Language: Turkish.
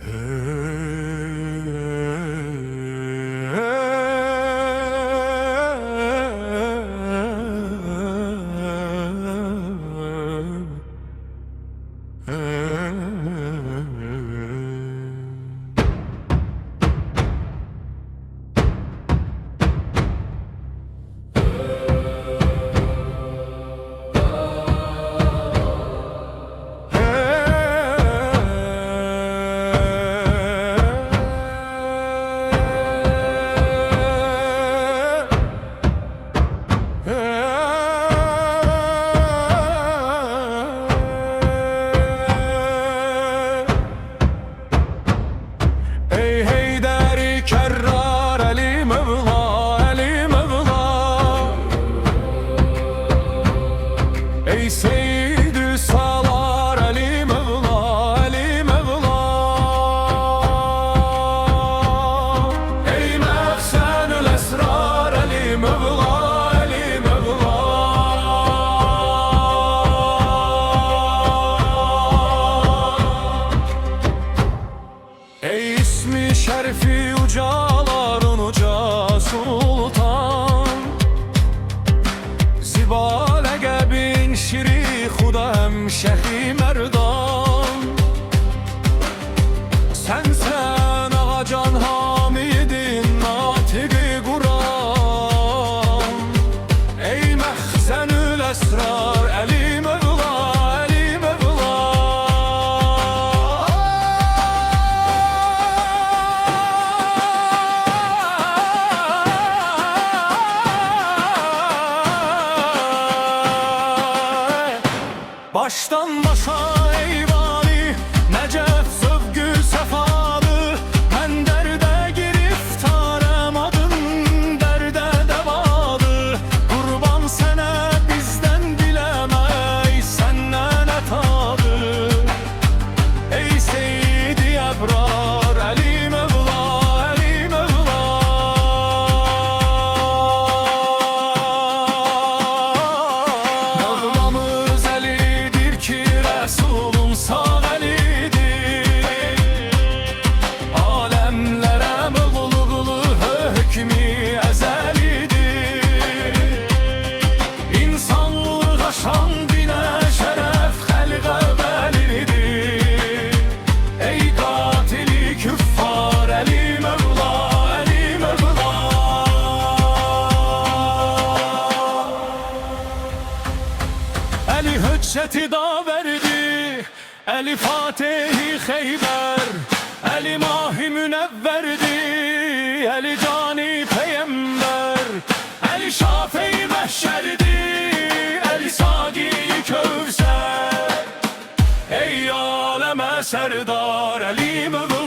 Ey Heyderi Kerrar, Ali Mevla, Ali Mevla. Ey Seyyid-i Salar, Ali Mevla, Ali Mevla. Ey Mefsenül Esrar, Ali Mevla, Ali Mevla. Ey ismi şerfi ucaların uca sultan, Zibale gebin şiri xudem şehi merdan. Sensen ağacan hamidin natiqi Kur'an. Ey mehzenül esrar, Ali Mevla, Ali Mevla. Baştan başa ey vali, Necef sövgü sefalı. Ben derde giriftarem, adın derde devalı. Kurban sene bizden dilemey, senden etadı. Ey Seyyid-i Ebrar, Ali Mevla, Ali Mevla. Mevlamız Ali'dir ki Resulüm sağ elidir. Alemlere mevlugulu hükmü ezelidir. İnsanlığa şan, dine şeref, halqa velidir. Ey katili küffar, Ali Mevla, Ali Mevla. Ali hücceti da verdi, Ali Fatih-i Xeyber, Ali Mahi Münevverdi, Ali Cani Peygamber, Ali Şafi Mahşerdi, Ali Sagi Kevser. Ey aleme serdar, Ali Mevla.